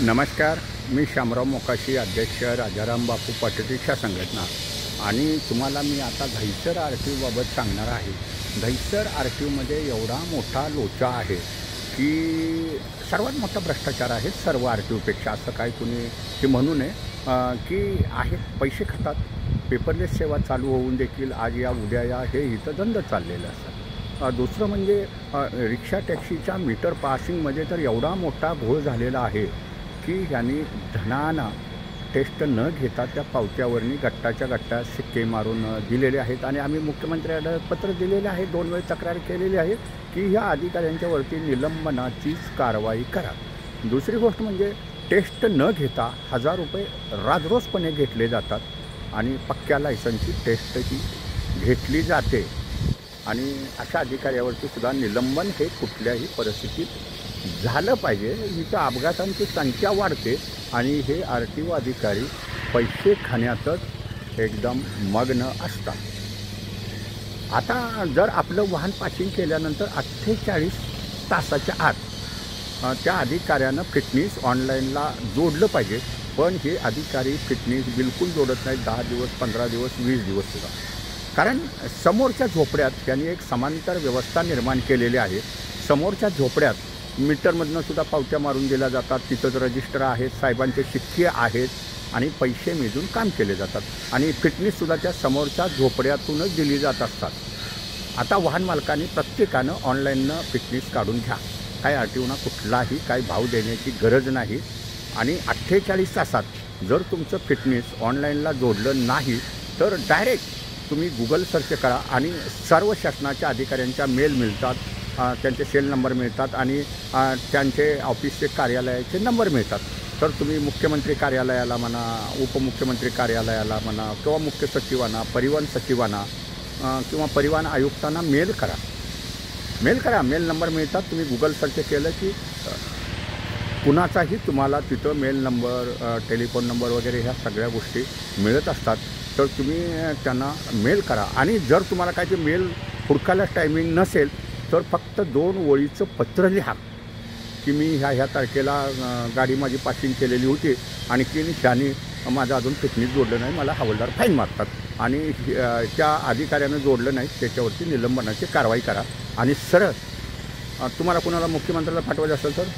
नमस्कार, मी शामराव मोकाशी, अध्यक्ष राजाराम बापू पाटील रिक्षा संघटना. आणि तुम्हाला मी आता दहिसर आर टी ओबाबत सांगणार आहे. दहिसर आर टी ओमध्ये एवढा मोठा लोचा आहे की सर्वात मोठा भ्रष्टाचार आहे सर्व आर टी ओपेक्षा. असं काय कुणी हे म्हणू नये की आहेत, पैसे खातात. पेपरलेस सेवा चालू होऊन देखील आज या उद्या या हे इथं धंद चाललेलं असतात. दुसरं म्हणजे रिक्षा टॅक्सीच्या मीटर पासिंगमध्ये तर एवढा मोठा घोळ झालेला आहे की यांनी धनाना टेस्ट न घेता त्या पावत्यावरनी गट्टाच्या गट्टा शिक्के मारून दिलेले आहेत. आणि आम्ही मुख्यमंत्र्यांना पत्र दिलेले आहे, 2 वेळ तक्रार केलेली आहे की ह्या अधिकाऱ्यांच्यावरती निलंबनाचीच कारवाई करा. दुसरी गोष्ट म्हणजे टेस्ट न घेता 1000 रुपये राजरोसपणे घेतले जातात आणि पक्क्या लायसनची टेस्ट ही घेतली जाते. आणि अशा अधिकाऱ्यावरती सुद्धा निलंबन हे कुठल्याही परिस्थितीत झालं पाहिजे. इथं अपघातांची संख्या वाढते आणि हे आर टी ओ अधिकारी पैसे खाण्यातच एकदम मग्न असतात. आता जर आपलं वाहन पासिंग केल्यानंतर 48 तासाच्या आत त्या अधिकाऱ्यानं फिटनेस ऑनलाईनला जोडलं पाहिजे. पण हे अधिकारी फिटनेस बिलकुल जोडत नाहीत. 10 दिवस, 15 दिवस, 20 दिवससुद्धा. कारण समोरच्या झोपड्यात त्यांनी एक समांतर व्यवस्था निर्माण केलेली आहे. समोरच्या झोपड्यात मीटरमधनं सुद्धा पावत्या मारून दिल्या जातात. तिथंच रजिस्टर आहेत, साहेबांचे शिक्के आहेत आणि पैसे मिळून काम केले जातात. आणि फिटनेससुद्धा त्या समोरच्या झोपड्यातूनच दिली जात असतात. आता वाहन मालकांनी प्रत्येकानं ऑनलाईननं फिटनेस काढून घ्या. काय आर टी ओना कुठलाही काय भाव देण्याची गरज नाही. आणि 48 तासात जर तुमचं फिटनेस ऑनलाईनला जोडलं नाही तर डायरेक्ट तुम्ही गुगल सर्च करा आणि सर्व शासनाच्या अधिकाऱ्यांच्या मेल मिळतात, त्यांचे सेल नंबर मिळतात आणि त्यांचे ऑफिसचे कार्यालयाचे नंबर मिळतात. तर तुम्ही मुख्यमंत्री कार्यालयाला म्हणा, उपमुख्यमंत्री कार्यालयाला म्हणा किंवा मुख्य सचिवांना, परिवहन सचिवांना किंवा परिवहन आयुक्तांना मेल करा. मेल नंबर मिळतात. तुम्ही गुगल सर्च केलं की कुणाचाही तुम्हाला तिथं मेल नंबर, टेलिफोन नंबर वगैरे ह्या सगळ्या गोष्टी मिळत असतात. तर तुम्ही त्यांना मेल करा. आणि जर तुम्हाला काय ते मेल हुडकायला टायमिंग नसेल तर फक्त 2 ओळीचं पत्र लिहा की मी ह्या तारखेला गाडी माझी पासिंग केलेली होती आणि की त्याने माझं अजून फिटनेस जोडलं नाही, मला हवालदार फाईन मारतात. आणि त्या अधिकाऱ्यानं जोडलं नाही त्याच्यावरती निलंबनाची कारवाई करा. आणि सरळ तुम्हाला कोणाला मुख्यमंत्र्याला पाठवायचं असेल तर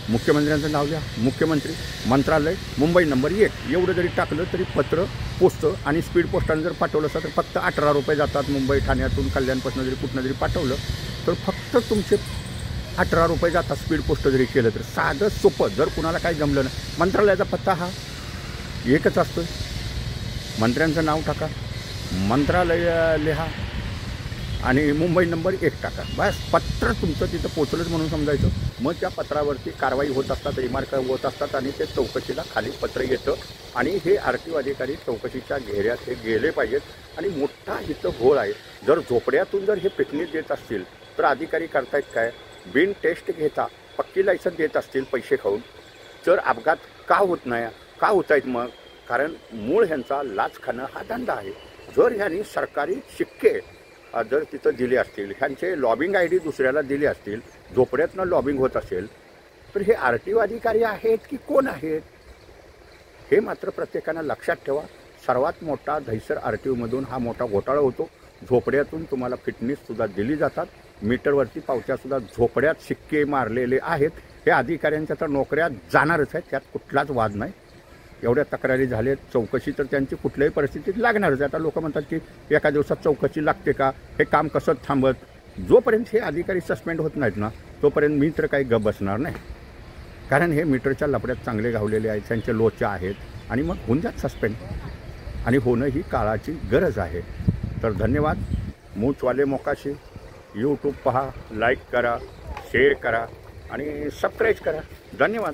मुख्यमंत्र्यांचं नाव द्या, मुख्यमंत्री मंत्रालय मुंबई नंबर 1 एवढं जरी टाकलं तरी पत्र पोचतं. आणि स्पीड पोस्टानं जर पाठवलं असतं तर फक्त 18 रुपये जातात. मुंबई ठाण्यातून कल्याणपासून जरी कुठनं जरी पाठवलं तर फक्त तुमचे 18 रुपये जातात. स्पीड पोस्ट जरी केलं तर साधं सोपं. जर कुणाला काही जमलं ना, मंत्रालयाचा पत्ता हा एकच असतो. मंत्र्यांचं नाव टाका, मंत्रालय लिहा आणि मुंबई नंबर 1 टाका. बस पत्र तुमचं तिथं पोचलंच म्हणून समजायचं. मग त्या पत्रावरती कारवाई होत असतात, रिमार्क होत असतात आणि ते चौकशीला खाली पत्र येतं. आणि हे आर टी ओ अधिकारी चौकशीच्या घेऱ्यात हे गेले पाहिजेत. आणि मोठा इथं घोळ आहे. जर झोपड्यातून जर हे फिटनेस देत असतील तर अधिकारी करतायत काय, बिन टेस्ट घेता पक्की लायसन देत असतील पैसे खाऊन, तर अपघात का होत नाही, का होत आहेत मग? कारण मूळ ह्यांचा लाच खाणं हा धंदा आहे. जर ह्यांनी सरकारी शिक्के जर तिथं दिले असतील, ह्यांचे लॉबिंग ID दुसऱ्याला दिले असतील, झोपड्यातनं लॉबिंग होत असेल, तर हे आर टी ओ अधिकारी आहेत की कोण आहेत हे मात्र प्रत्येकानं लक्षात ठेवा. सर्वात मोठा दहिसर आर टी ओमधून हा मोठा घोटाळा होतो. झोपड्यातून तुम्हाला फिटनेससुद्धा दिली जातात. मीटरवरती पावत्यासुद्धा झोपड्यात शिक्के मारलेले आहेत. हे अधिकाऱ्यांच्या तर नोकऱ्या जाणारच आहेत, त्यात कुठलाच वाद नाही. एवढ्या तक्रारी झाल्या, चौकशी तर त्यांची कुठल्याही परिस्थितीत लागणारच. आता लोक म्हणतात की एका दिवसात चौकशी लागते का, हे काम कसं थांबत. जोपर्यंत हे अधिकारी सस्पेंड होत नाहीत ना तोपर्यंत मी तर काही गप बसणार नाही. कारण हे मीटरच्या लफड्यात चांगले गावलेले आहेत, त्यांचे लोचा आहेत आणि मग होऊन जात सस्पेंड. आणि होणं ही काळाची गरज आहे. तर धन्यवाद. मूचवाले मोकाशी यूट्यूब पहा, लाईक करा, शेअर करा आणि सबस्क्राईब करा. धन्यवाद.